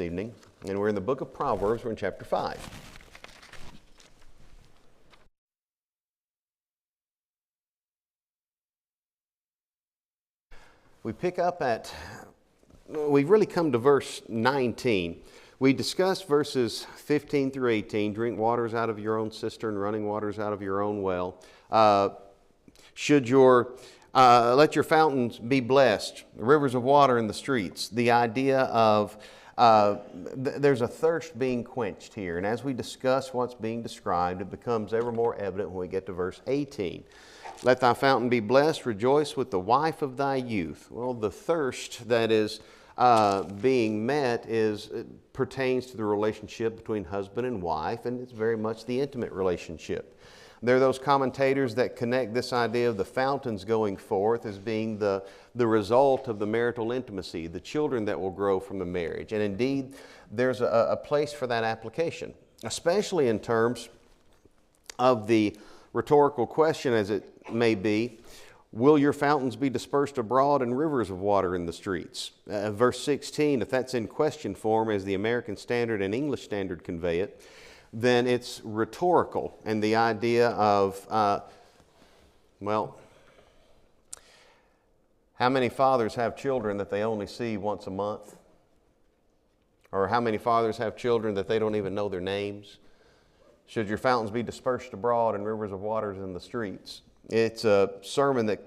Evening, and we're in the book of Proverbs. We're in chapter 5. We've really come to verse 19. We discussed verses 15 through 18, drink waters out of your own cistern, running waters out of your own well. Let your fountains be blessed, rivers of water in the streets. The idea of there's a thirst being quenched here. And as we discuss what's being described, it becomes ever more evident when we get to verse 18. Let thy fountain be blessed, rejoice with the wife of thy youth. Well, the thirst that is being met pertains to the relationship between husband and wife, and it's very much the intimate relationship. There are those commentators that connect this idea of the fountains going forth as being the result of the marital intimacy, the children that will grow from the marriage. And indeed, there's a place for that application, especially in terms of the rhetorical question as it may be, will your fountains be dispersed abroad and rivers of water in the streets? Verse 16, if that's in question form as the American Standard and English Standard convey it, then it's rhetorical, and the idea of, how many fathers have children that they only see once a month? Or how many fathers have children that they don't even know their names? Should your fountains be dispersed abroad and rivers of waters in the streets? It's a sermon that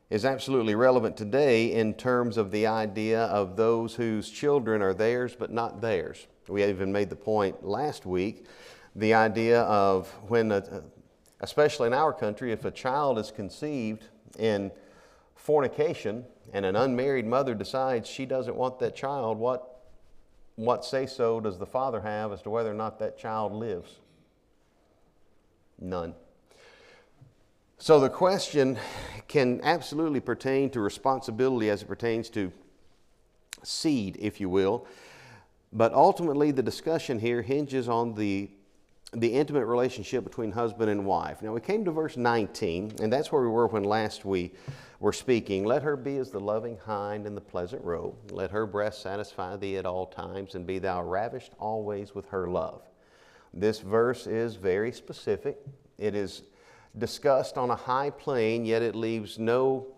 is absolutely relevant today in terms of the idea of those whose children are theirs but not theirs. We even made the point last week, the idea of when, especially in our country, if a child is conceived in fornication and an unmarried mother decides she doesn't want that child, what say-so does the father have as to whether or not that child lives? None. So the question can absolutely pertain to responsibility as it pertains to seed, if you will. But ultimately, the discussion here hinges on the intimate relationship between husband and wife. Now, we came to verse 19, and that's where we were when last we were speaking. Let her be as the loving hind in the pleasant roe. Let her breast satisfy thee at all times, and be thou ravished always with her love. This verse is very specific. It is discussed on a high plane, yet it leaves no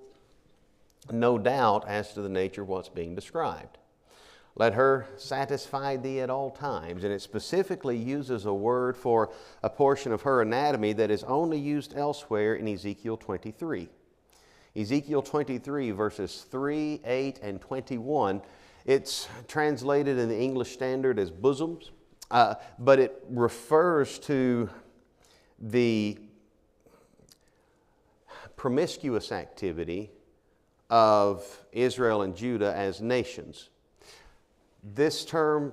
doubt as to the nature of what's being described. Let her satisfy thee at all times. And it specifically uses a word for a portion of her anatomy that is only used elsewhere in Ezekiel 23. Ezekiel 23 verses 3, 8, and 21, it's translated in the English Standard as bosoms, but it refers to the promiscuous activity of Israel and Judah as nations. This term,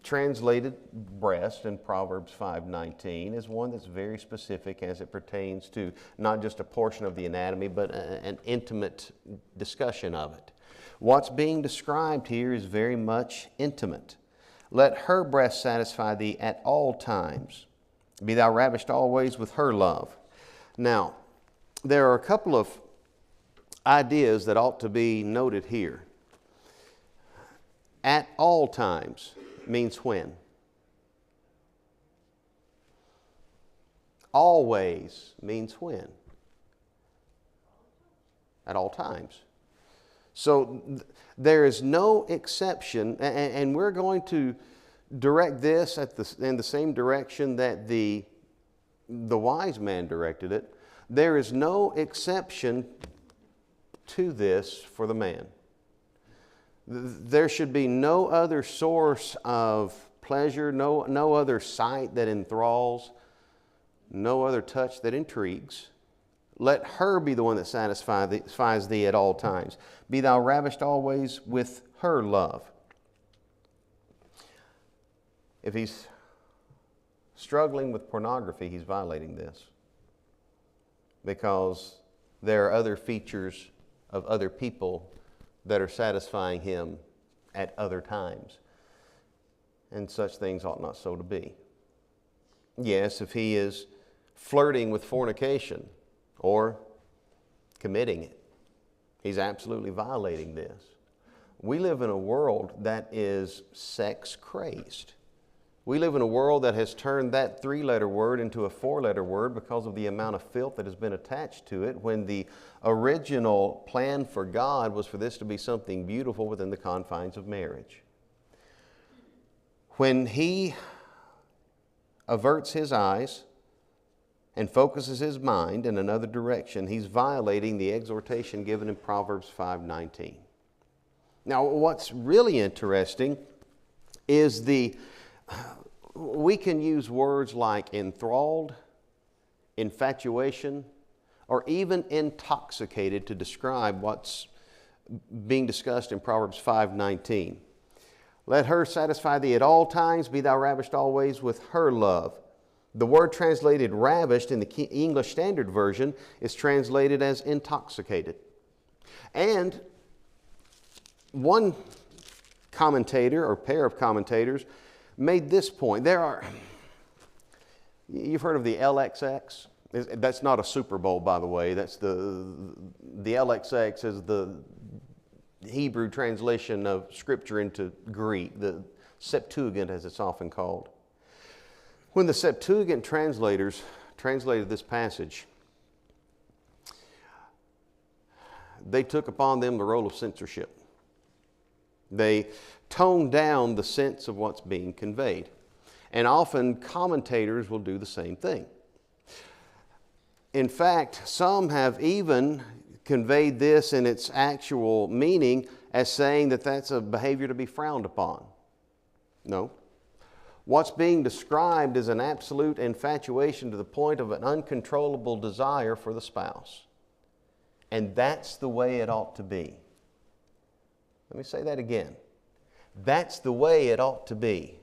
translated breast in Proverbs 5:19, is one that's very specific as it pertains to not just a portion of the anatomy, but an intimate discussion of it. What's being described here is very much intimate. Let her breast satisfy thee at all times. Be thou ravished always with her love. Now, there are a couple of ideas that ought to be noted here. At all times means when. Always means when. At all times. So there is no exception, and we're going to direct this in the same direction that the wise man directed it. There is no exception to this for the man. There should be no other source of pleasure, no other sight that enthralls, no other touch that intrigues. Let her be the one that satisfies thee at all times. Be thou ravished always with her love. If he's struggling with pornography, he's violating this, because there are other features of other people that are satisfying him at other times. And such things ought not so to be. Yes, if he is flirting with fornication or committing it, he's absolutely violating this. We live in a world that is sex crazed. We live in a world that has turned that 3-letter word into a 4-letter word because of the amount of filth that has been attached to it, when the original plan for God was for this to be something beautiful within the confines of marriage. When He averts His eyes and focuses His mind in another direction, He's violating the exhortation given in Proverbs 5:19. Now, what's really interesting is we can use words like enthralled, infatuation, or even intoxicated to describe what's being discussed in Proverbs 5:19. Let her satisfy thee at all times, be thou ravished always with her love. The word translated ravished in the English Standard Version is translated as intoxicated. And one commentator or pair of commentators made this point. You've heard of the LXX? That's not a Super Bowl, by the way. That's the LXX is the Hebrew translation of Scripture into Greek, the Septuagint as it's often called. When the Septuagint translators translated this passage, they took upon them the role of censorship. They toned down the sense of what's being conveyed. And often commentators will do the same thing. In fact, some have even conveyed this in its actual meaning as saying that that's a behavior to be frowned upon. No. What's being described is an absolute infatuation to the point of an uncontrollable desire for the spouse. And that's the way it ought to be. Let me say that again. That's the way it ought to be.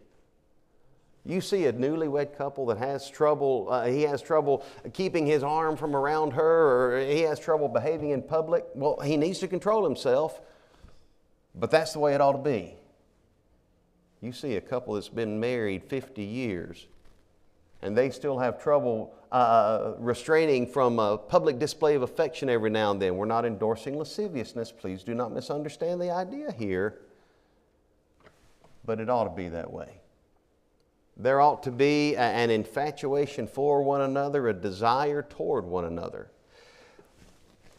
You see a newlywed couple that has trouble, he has trouble keeping his arm from around her, or he has trouble behaving in public. Well, he needs to control himself, but that's the way it ought to be. You see a couple that's been married 50 years, and they still have trouble restraining from a public display of affection every now and then. We're not endorsing lasciviousness. Please do not misunderstand the idea here. But it ought to be that way. There ought to be an infatuation for one another, a desire toward one another.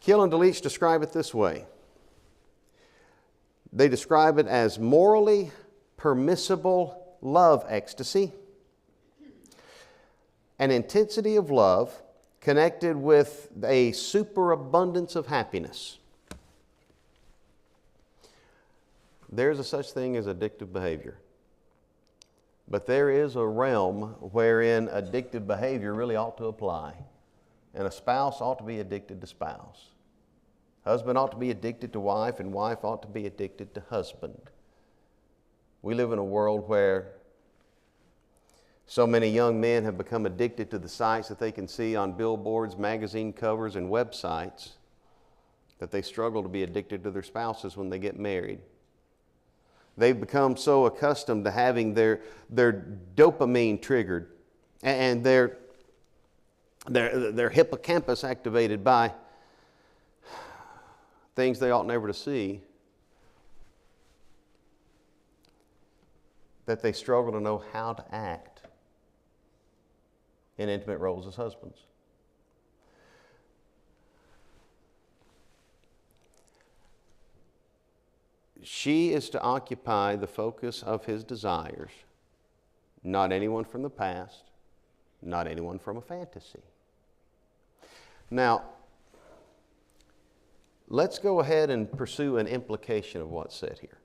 Keil and Delitzsch describe it this way. They describe it as morally permissible love ecstasy, an intensity of love connected with a superabundance of happiness. There's a such thing as addictive behavior. But there is a realm wherein addictive behavior really ought to apply. And a spouse ought to be addicted to spouse. Husband ought to be addicted to wife, and wife ought to be addicted to husband. We live in a world where so many young men have become addicted to the sights that they can see on billboards, magazine covers, and websites that they struggle to be addicted to their spouses when they get married. They've become so accustomed to having their dopamine triggered and their hippocampus activated by things they ought never to see, that they struggle to know how to act in intimate roles as husbands. She is to occupy the focus of his desires, not anyone from the past, not anyone from a fantasy. Now, let's go ahead and pursue an implication of what's said here.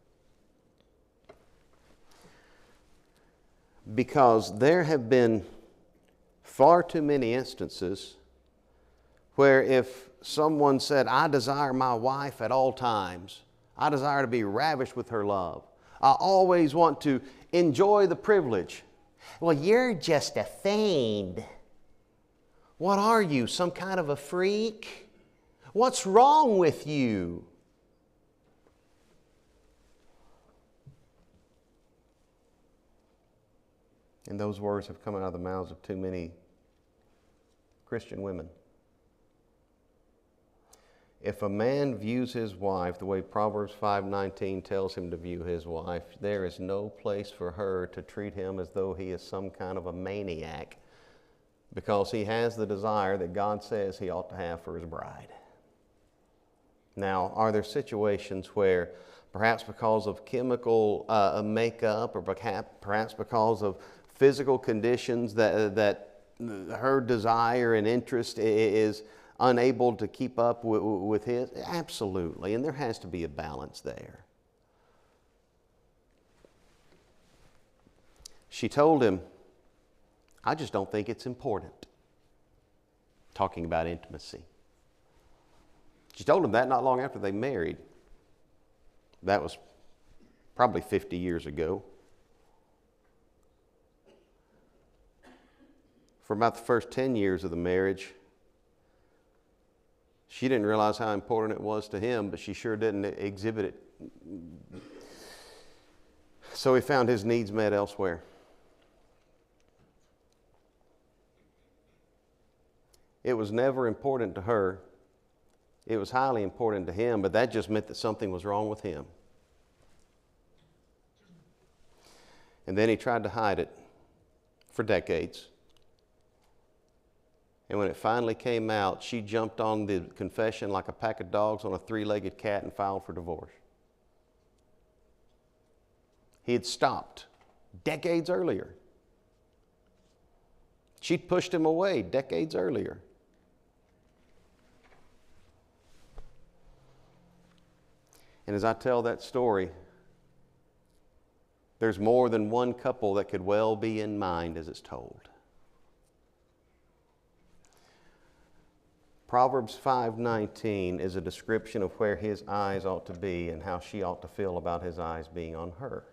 Because there have been far too many instances where if someone said, I desire my wife at all times, I desire to be ravished with her love, I always want to enjoy the privilege. Well, you're just a fiend. What are you, some kind of a freak? What's wrong with you? And those words have come out of the mouths of too many Christian women. If a man views his wife the way Proverbs 5:19 tells him to view his wife, there is no place for her to treat him as though he is some kind of a maniac, because he has the desire that God says he ought to have for his bride. Now, are there situations where perhaps because of chemical makeup, or perhaps because of physical conditions, that her desire and interest is unable to keep up with his? Absolutely, and there has to be a balance there. She told him, I just don't think it's important. Talking about intimacy. She told him that not long after they married. That was probably 50 years ago. For about the first 10 years of the marriage, she didn't realize how important it was to him, but she sure didn't exhibit it. So he found his needs met elsewhere. It was never important to her. It was highly important to him, but that just meant that something was wrong with him. And then he tried to hide it for decades. And when it finally came out, she jumped on the confession like a pack of dogs on a three-legged cat and filed for divorce. He had stopped decades earlier. She'd pushed him away decades earlier. And as I tell that story, there's more than one couple that could well be in mind as it's told. Proverbs 5:19 is a description of where his eyes ought to be and how she ought to feel about his eyes being on her.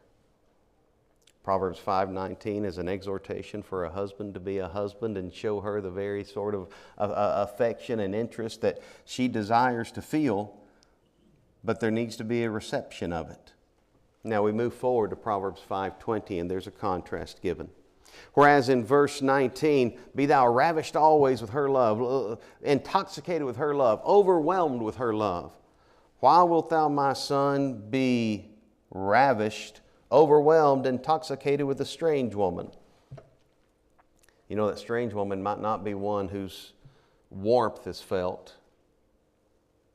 Proverbs 5:19 is an exhortation for a husband to be a husband and show her the very sort of affection and interest that she desires to feel, but there needs to be a reception of it. Now we move forward to Proverbs 5:20, and there's a contrast given. Whereas in verse 19, be thou ravished always with her love, intoxicated with her love, overwhelmed with her love. Why wilt thou, my son, be ravished, overwhelmed, intoxicated with a strange woman? You know, that strange woman might not be one whose warmth is felt,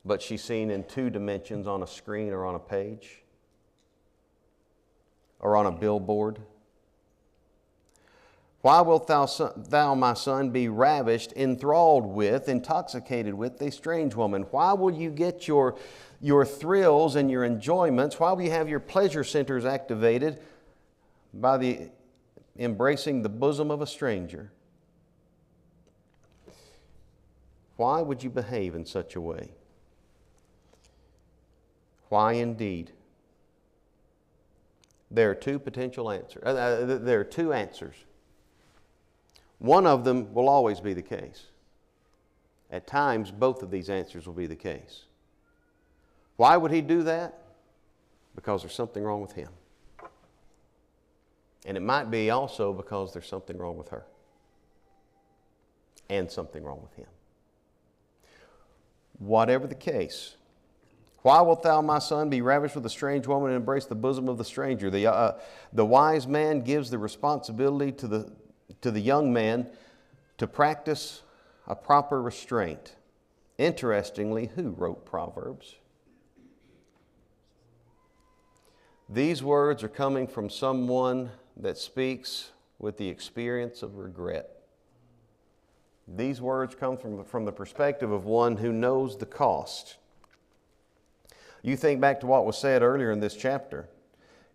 but she's seen in two dimensions on a screen or on a page or on a billboard. Why wilt thou, my son, be ravished, enthralled with, intoxicated with a strange woman? Why will you get your thrills and your enjoyments? Why will you have your pleasure centers activated by the embracing the bosom of a stranger? Why would you behave in such a way? Why indeed? There are two potential answers. There are two answers. One of them will always be the case. At times, both of these answers will be the case. Why would he do that? Because there's something wrong with him. And it might be also because there's something wrong with her. And something wrong with him. Whatever the case, why wilt thou, my son, be ravished with a strange woman and embrace the bosom of the stranger? The wise man gives the responsibility to the young man to practice a proper restraint. Interestingly, who wrote Proverbs? These words are coming from someone that speaks with the experience of regret. These words come from the perspective of one who knows the cost. You think back to what was said earlier in this chapter.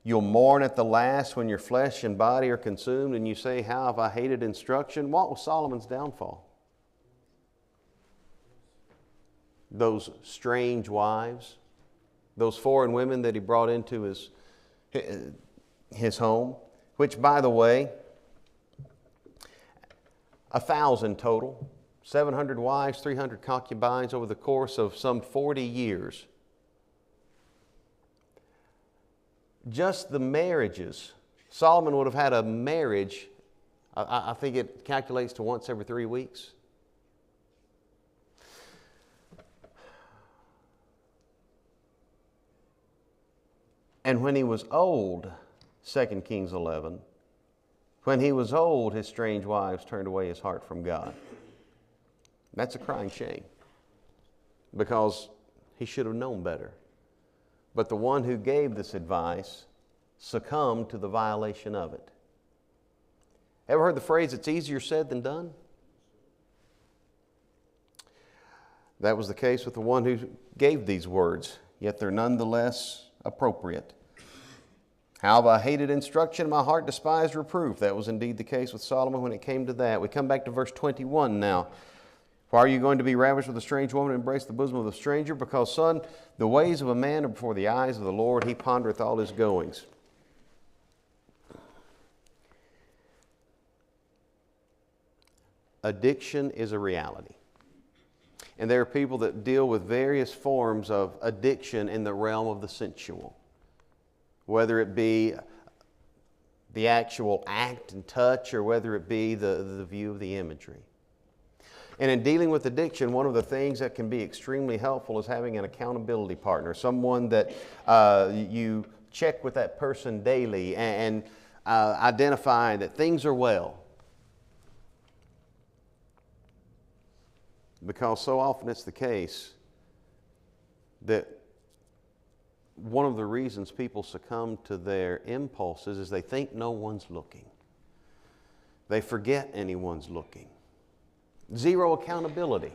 You'll mourn at the last when your flesh and body are consumed, and you say, how have I hated instruction? What was Solomon's downfall? Those strange wives, those foreign women that he brought into his home, which, by the way, 1,000 total, 700 wives, 300 concubines over the course of some 40 years. Just the marriages. Solomon would have had a marriage, I think it calculates to once every 3 weeks. And when he was old, 2 Kings 11, when he was old, his strange wives turned away his heart from God. That's a crying shame, because he should have known better. But the one who gave this advice succumbed to the violation of it. Ever heard the phrase, it's easier said than done? That was the case with the one who gave these words, yet they're nonetheless appropriate. How have I hated instruction, my heart despised reproof. That was indeed the case with Solomon when it came to that. We come back to verse 21 now. Why are you going to be ravished with a strange woman and embrace the bosom of a stranger? Because, son, the ways of a man are before the eyes of the Lord. He pondereth all his goings. Addiction is a reality. And there are people that deal with various forms of addiction in the realm of the sensual. Whether it be the actual act and touch, or whether it be the view of the imagery. And in dealing with addiction, one of the things that can be extremely helpful is having an accountability partner. Someone that you check with that person daily and identify that things are well. Because so often it's the case that one of the reasons people succumb to their impulses is they think no one's looking. They forget anyone's looking. Zero accountability.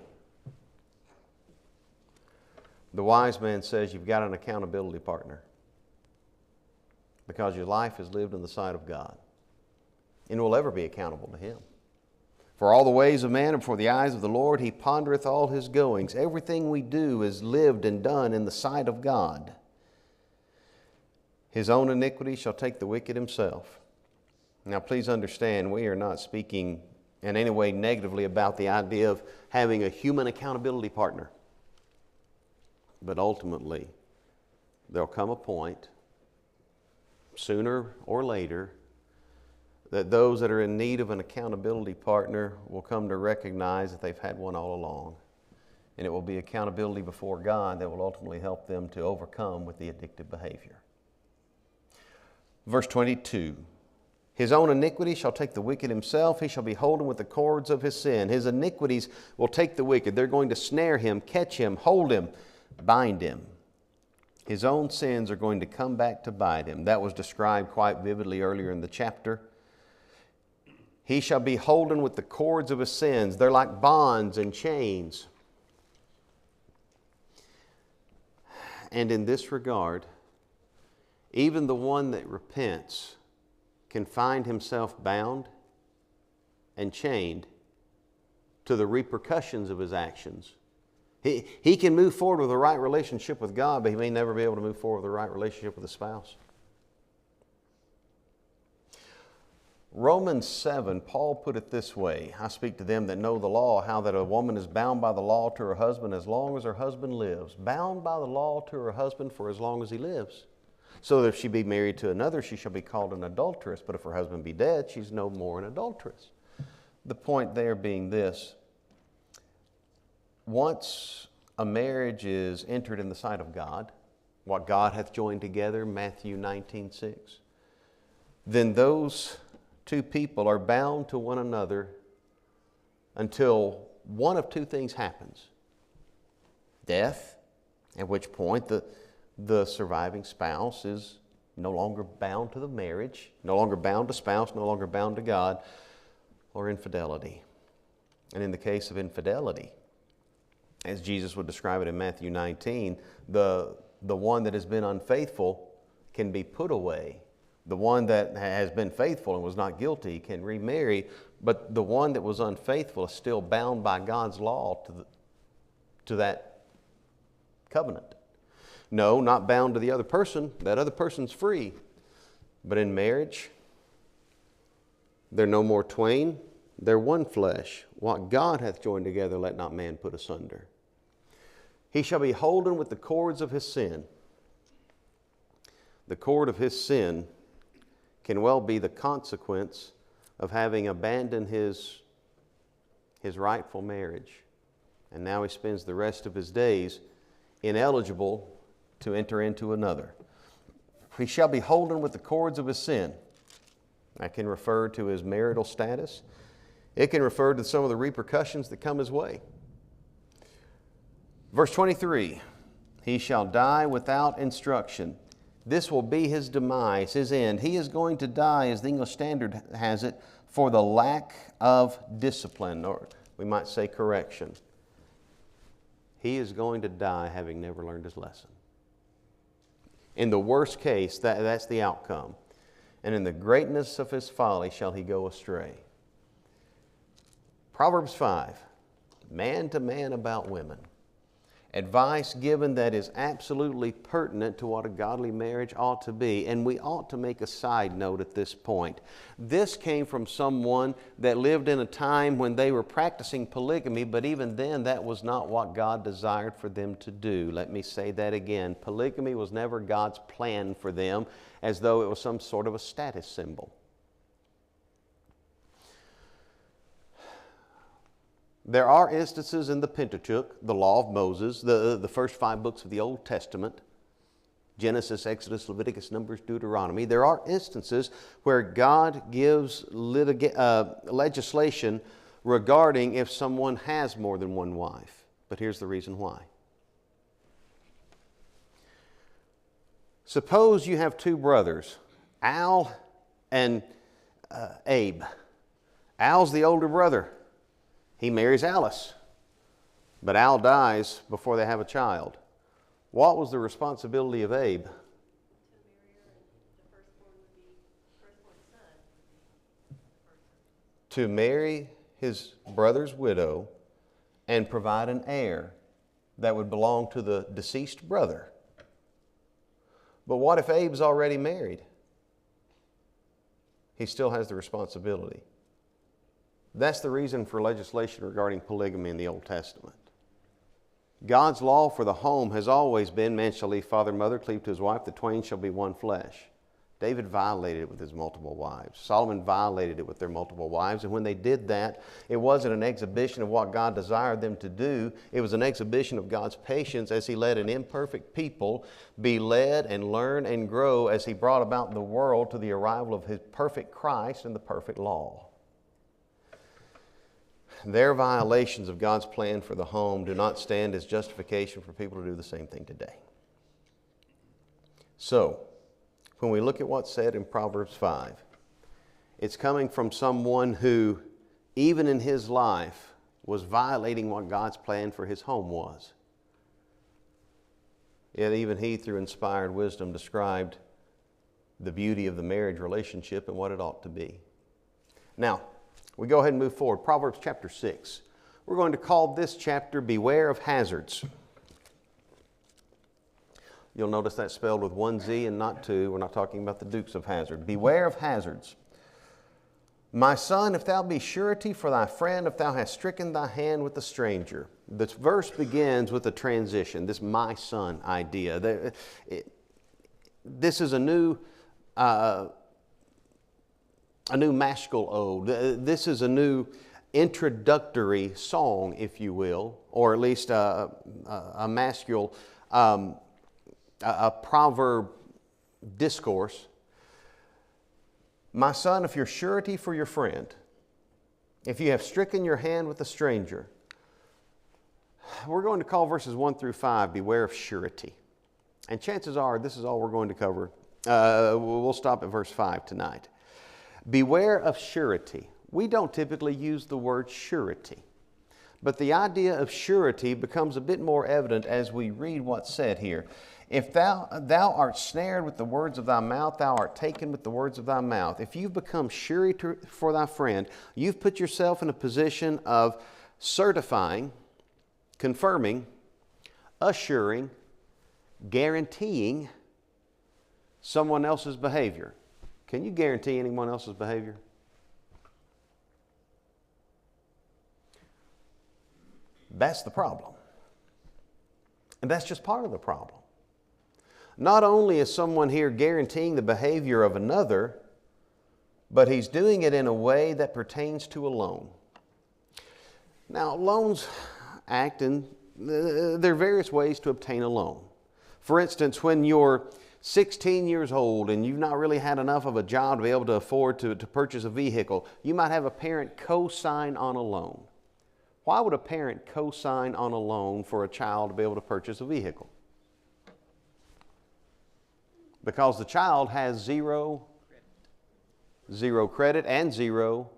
The wise man says you've got an accountability partner because your life is lived in the sight of God and will ever be accountable to Him. For all the ways of man are before the eyes of the Lord. He pondereth all his goings. Everything we do is lived and done in the sight of God. His own iniquity shall take the wicked himself. Now please understand, we are not speaking in any way negatively about the idea of having a human accountability partner. But ultimately, there'll come a point, sooner or later, that those that are in need of an accountability partner will come to recognize that they've had one all along. And it will be accountability before God that will ultimately help them to overcome with the addictive behavior. Verse 22, his own iniquity shall take the wicked himself. He shall be holden with the cords of his sin. His iniquities will take the wicked. They're going to snare him, catch him, hold him, bind him. His own sins are going to come back to bite him. That was described quite vividly earlier in the chapter. He shall be holden with the cords of his sins. They're like bonds and chains. And in this regard, even the one that repents can find himself bound and chained to the repercussions of his actions. He can move forward with a right relationship with God, but he may never be able to move forward with a right relationship with a spouse. Romans 7, Paul put it this way, I speak to them that know the law, how that a woman is bound by the law to her husband as long as her husband lives. Bound by the law to her husband for as long as he lives. So that if she be married to another, she shall be called an adulteress. But if her husband be dead, she's no more an adulteress. The point there being this. Once a marriage is entered in the sight of God, what God hath joined together, Matthew 19:6, then those two people are bound to one another until one of two things happens. Death, at which point the surviving spouse is no longer bound to the marriage, no longer bound to spouse, no longer bound to God, or infidelity. And in the case of infidelity, as Jesus would describe it in Matthew 19, the one that has been unfaithful can be put away. The one that has been faithful and was not guilty can remarry, but the one that was unfaithful is still bound by God's law to that covenant. No, not bound to the other person. That other person's free. But in marriage, they're no more twain, they're one flesh. What God hath joined together, let not man put asunder. He shall be holden with the cords of his sin. The cord of his sin can well be the consequence of having abandoned his rightful marriage. And now he spends the rest of his days ineligible to enter into another. He shall be holden with the cords of his sin. That can refer to his marital status. It can refer to some of the repercussions that come his way. Verse 23, he shall die without instruction. This will be his demise, his end. He is going to die, as the English Standard has it, for the lack of discipline, or we might say correction. He is going to die having never learned his lesson. In the worst case, that's the outcome. And in the greatness of his folly shall he go astray. Proverbs 5, man to man about women. Advice given that is absolutely pertinent to what a godly marriage ought to be. And we ought to make a side note at this point. This came from someone that lived in a time when they were practicing polygamy, but even then that was not what God desired for them to do. Let me say that again. Polygamy was never God's plan for them, as though it was some sort of a status symbol. There are instances in the Pentateuch, the Law of Moses, the first 5 books of the Old Testament, Genesis, Exodus, Leviticus, Numbers, Deuteronomy. There are instances where God gives legislation regarding if someone has more than one wife. But here's the reason why. Suppose you have 2 brothers, Al and Abe. Al's the older brother. He marries Alice, but Al dies before they have a child. What was the responsibility of Abe? To marry his brother's widow and provide an heir that would belong to the deceased brother. But what if Abe's already married? He still has the responsibility. That's the reason for legislation regarding polygamy in the Old Testament. God's law for the home has always been, man shall leave father and mother, cleave to his wife, the twain shall be one flesh. David violated it with his multiple wives. Solomon violated it with their multiple wives. And when they did that, it wasn't an exhibition of what God desired them to do. It was an exhibition of God's patience as He let an imperfect people be led and learn and grow as He brought about the world to the arrival of His perfect Christ and the perfect law. Their violations of God's plan for the home do not stand as justification for people to do the same thing today. So, when we look at what's said in Proverbs 5, it's coming from someone who, even in his life, was violating what God's plan for his home was. Yet even he, through inspired wisdom, described the beauty of the marriage relationship and what it ought to be. Now, we go ahead and move forward. Proverbs chapter 6. We're going to call this chapter Beware of Hazards. You'll notice that's spelled with 1 Z and not 2. We're not talking about the Dukes of Hazzard. Beware of hazards. My son, if thou be surety for thy friend, if thou hast stricken thy hand with a stranger. This verse begins with a transition, this my son idea. This is a new maskil ode. This is a new introductory song, if you will, or at least a maskil, a proverb discourse. My son, if you're surety for your friend, if you have stricken your hand with a stranger, we're going to call verses 1 through 5, beware of surety. And chances are this is all we're going to cover. We'll stop at verse 5 tonight. Beware of surety. We don't typically use the word surety, but the idea of surety becomes a bit more evident as we read what's said here. If thou art snared with the words of thy mouth, thou art taken with the words of thy mouth. If you've become surety for thy friend, you've put yourself in a position of certifying, confirming, assuring, guaranteeing someone else's behavior. Can you guarantee anyone else's behavior? That's the problem. And that's just part of the problem. Not only is someone here guaranteeing the behavior of another, but he's doing it in a way that pertains to a loan. Now, loans act in, there are various ways to obtain a loan. For instance, when you're 16 years old and you've not really had enough of a job to be able to afford to purchase a vehicle, you might have a parent co-sign on a loan. Why would a parent co-sign on a loan for a child to be able to purchase a vehicle? Because the child has zero credit and zero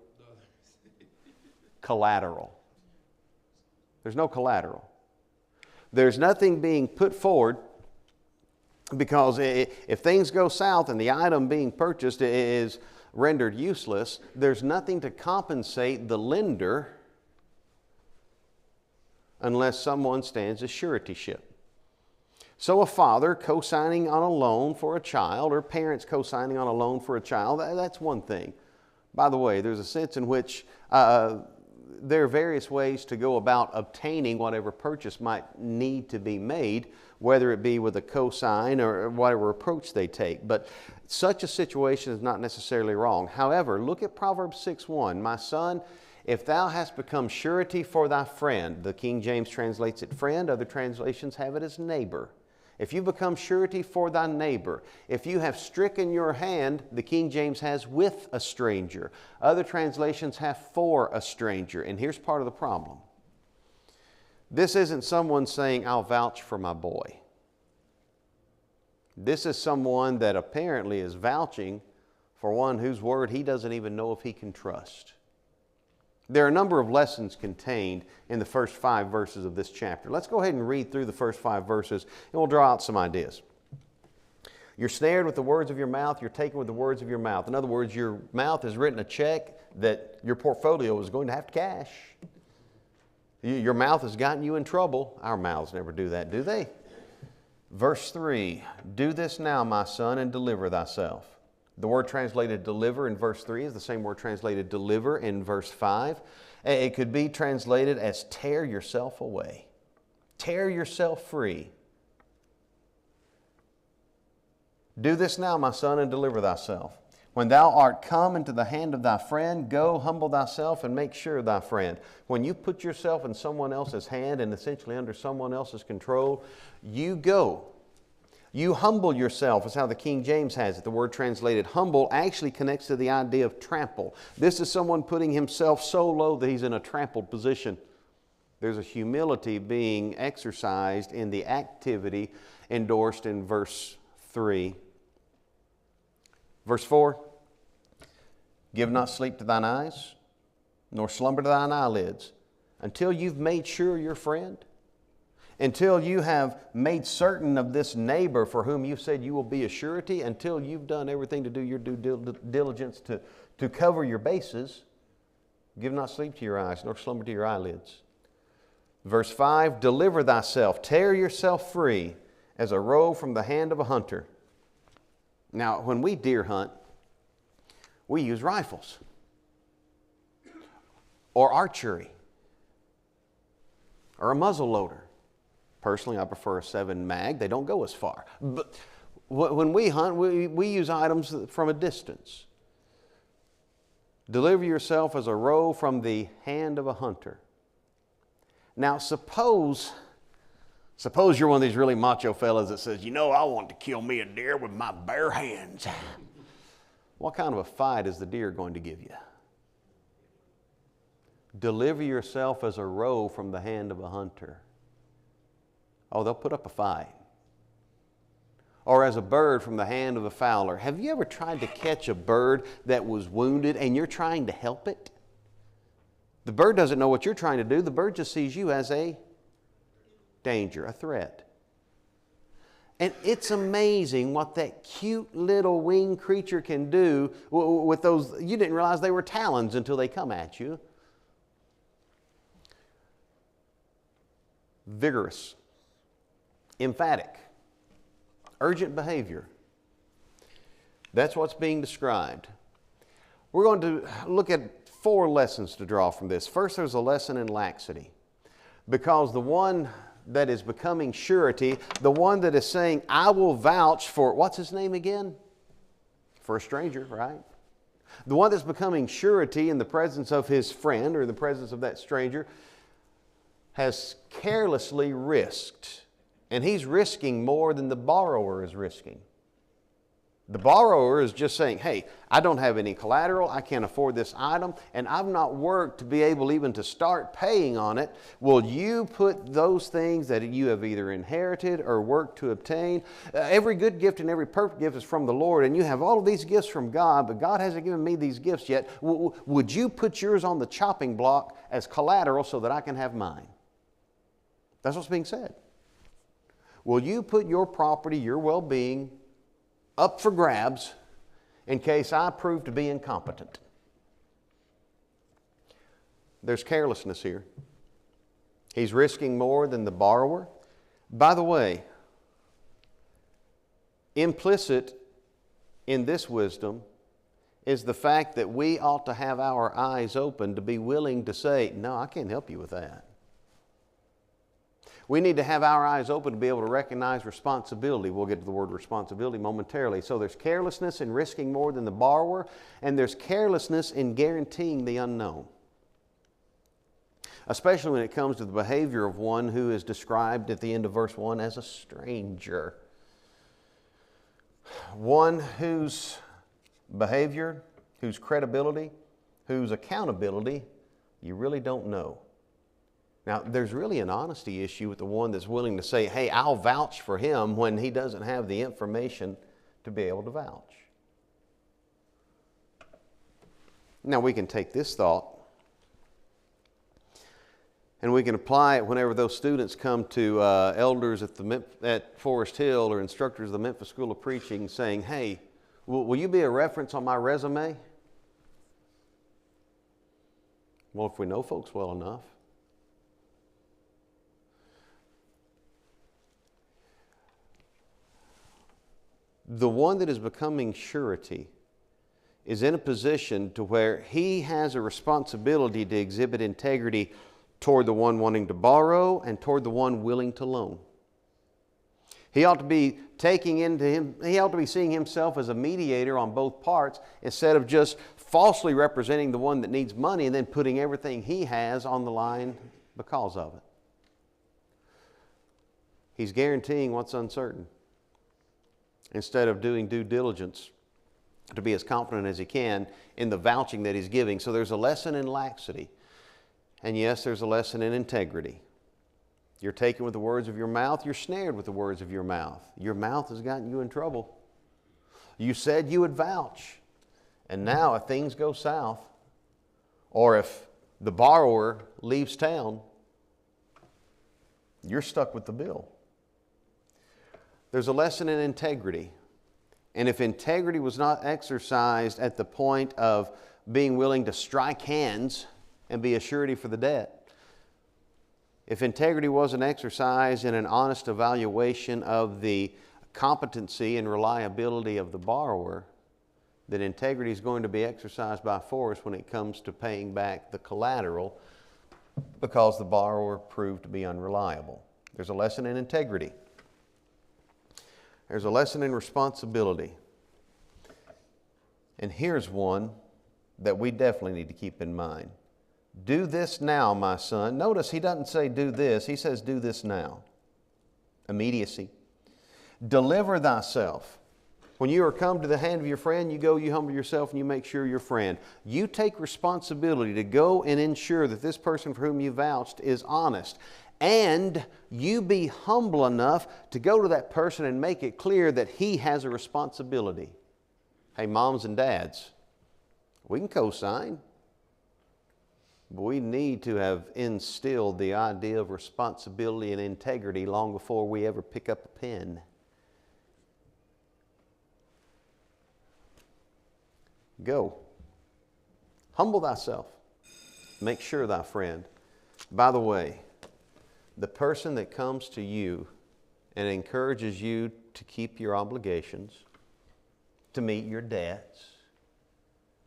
collateral. There's no collateral. There's nothing being put forward, because if things go south and the item being purchased is rendered useless, there's nothing to compensate the lender unless someone stands as suretyship. So a father co-signing on a loan for a child, or parents co-signing on a loan for a child, that's one thing. By the way, there's a sense in which there are various ways to go about obtaining whatever purchase might need to be made, whether it be with a co-sign or whatever approach they take. But such a situation is not necessarily wrong. However, look at Proverbs 6:1. My son, if thou hast become surety for thy friend, the King James translates it friend, other translations have it as neighbor. If you become surety for thy neighbor, if you have stricken your hand, the King James has with a stranger. Other translations have for a stranger. And here's part of the problem. This isn't someone saying, I'll vouch for my boy. This is someone that apparently is vouching for one whose word he doesn't even know if he can trust. There are a number of lessons contained in the first 5 verses of this chapter. Let's go ahead and read through the first 5 verses, and we'll draw out some ideas. You're snared with the words of your mouth. You're taken with the words of your mouth. In other words, your mouth has written a check that your portfolio is going to have to cash. Your mouth has gotten you in trouble. Our mouths never do that, do they? Verse 3, do this now, my son, and deliver thyself. The word translated deliver in verse 3 is the same word translated deliver in verse 5. It could be translated as tear yourself away. Tear yourself free. Do this now, my son, and deliver thyself. When thou art come into the hand of thy friend, go humble thyself and make sure thy friend. When you put yourself in someone else's hand and essentially under someone else's control, you go. You humble yourself is how the King James has it. The word translated humble actually connects to the idea of trample. This is someone putting himself so low that he's in a trampled position. There's a humility being exercised in the activity endorsed in verse 3. Verse 4, give not sleep to thine eyes, nor slumber to thine eyelids, until you've made sure your friend, until you have made certain of this neighbor for whom you said you will be a surety, until you've done everything to do your due diligence to cover your bases. Give not sleep to your eyes, nor slumber to your eyelids. Verse 5, deliver thyself, tear yourself free as a roe from the hand of a hunter. Now, when we deer hunt, we use rifles or archery or a muzzle loader. Personally, I prefer a 7 mag. They don't go as far. But when we hunt, we use items from a distance. Deliver yourself as a roe from the hand of a hunter. Now, suppose you're one of these really macho fellas that says, I want to kill me a deer with my bare hands. What kind of a fight is the deer going to give you? Deliver yourself as a roe from the hand of a hunter. Oh, they'll put up a fight. Or as a bird from the hand of a fowler. Have you ever tried to catch a bird that was wounded and you're trying to help it? The bird doesn't know what you're trying to do. The bird just sees you as a danger, a threat. And it's amazing what that cute little winged creature can do with those. You didn't realize they were talons until they come at you. Vigorous, emphatic, urgent behavior. That's what's being described. We're going to look at 4 lessons to draw from this. First, there's a lesson in laxity. Because the one that is becoming surety, the one that is saying, I will vouch for, what's his name again? For a stranger, right? The one that's becoming surety in the presence of his friend or in the presence of that stranger has carelessly risked. And he's risking more than the borrower is risking. The borrower is just saying, hey, I don't have any collateral, I can't afford this item, and I've not worked to be able even to start paying on it. Will you put those things that you have either inherited or worked to obtain? Every good gift and every perfect gift is from the Lord, and you have all of these gifts from God, but God hasn't given me these gifts yet. Would you put yours on the chopping block as collateral so that I can have mine? That's what's being said. Will you put your property, your well-being, up for grabs in case I prove to be incompetent? There's carelessness here. He's risking more than the borrower. By the way, implicit in this wisdom is the fact that we ought to have our eyes open to be willing to say, no, I can't help you with that. We need to have our eyes open to be able to recognize responsibility. We'll get to the word responsibility momentarily. So there's carelessness in risking more than the borrower, and there's carelessness in guaranteeing the unknown. Especially when it comes to the behavior of one who is described at the end of verse 1 as a stranger. One whose behavior, whose credibility, whose accountability you really don't know. Now, there's really an honesty issue with the one that's willing to say, hey, I'll vouch for him when he doesn't have the information to be able to vouch. Now, we can take this thought and we can apply it whenever those students come to elders at Forest Hill or instructors of the Memphis School of Preaching saying, hey, will you be a reference on my resume? Well, if we know folks well enough. The one that is becoming surety is in a position to where he has a responsibility to exhibit integrity toward the one wanting to borrow and toward the one willing to loan. He ought to be seeing himself as a mediator on both parts instead of just falsely representing the one that needs money and then putting everything he has on the line because of it. He's guaranteeing what's uncertain, instead of doing due diligence to be as confident as he can in the vouching that he's giving. So there's a lesson in laxity. And yes, there's a lesson in integrity. You're taken with the words of your mouth. You're snared with the words of your mouth. Your mouth has gotten you in trouble. You said you would vouch. And now if things go south, or if the borrower leaves town, you're stuck with the bill. There's a lesson in integrity. And if integrity was not exercised at the point of being willing to strike hands and be a surety for the debt, if integrity wasn't exercised in an honest evaluation of the competency and reliability of the borrower, then integrity is going to be exercised by force when it comes to paying back the collateral because the borrower proved to be unreliable. There's a lesson in integrity. There's a lesson in responsibility. And here's one that we definitely need to keep in mind. Do this now, my son. Notice he doesn't say do this. He says do this now. Immediacy. Deliver thyself. When you are come to the hand of your friend, you go, you humble yourself, and you make sure your friend. You take responsibility to go and ensure that this person for whom you vouched is honest. And you be humble enough to go to that person and make it clear that he has a responsibility. Hey, moms and dads, we can co-sign, but we need to have instilled the idea of responsibility and integrity long before we ever pick up a pen. Go. Humble thyself. Make sure thy friend. By the way, the person that comes to you and encourages you to keep your obligations, to meet your debts,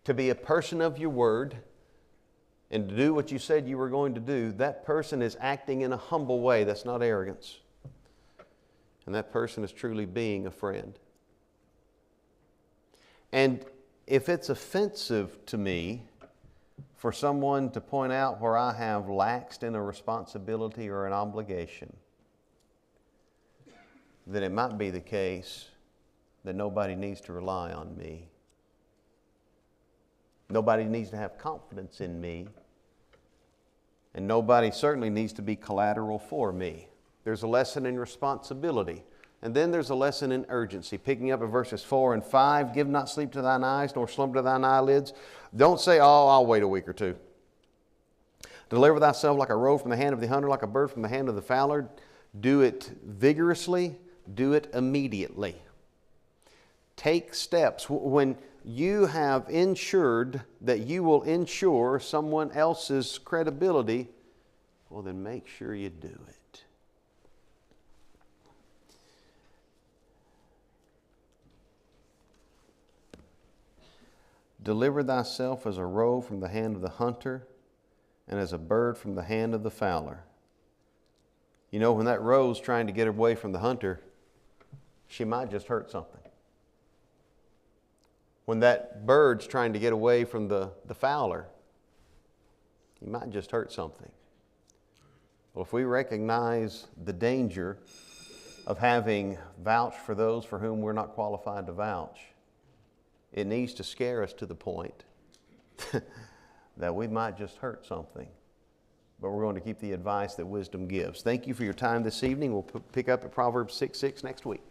to be a person of your word, and to do what you said you were going to do, that person is acting in a humble way. That's not arrogance. And that person is truly being a friend. And if it's offensive to me for someone to point out where I have laxed in a responsibility or an obligation, then it might be the case that nobody needs to rely on me. Nobody needs to have confidence in me. And nobody certainly needs to be collateral for me. There's a lesson in responsibility. And then there's a lesson in urgency. Picking up at verses 4 and 5, give not sleep to thine eyes, nor slumber to thine eyelids. Don't say, oh, I'll wait a week or two. Deliver thyself like a roe from the hand of the hunter, like a bird from the hand of the fowler. Do it vigorously. Do it immediately. Take steps. When you have ensured that you will ensure someone else's credibility, well, then make sure you do it. Deliver thyself as a roe from the hand of the hunter, and as a bird from the hand of the fowler. You know, when that roe's trying to get away from the hunter, she might just hurt something. When that bird's trying to get away from the fowler, he might just hurt something. Well, if we recognize the danger of having vouched for those for whom we're not qualified to vouch, it needs to scare us to the point that we might just hurt something. But we're going to keep the advice that wisdom gives. Thank you for your time this evening. We'll pick up at Proverbs 6:6 next week.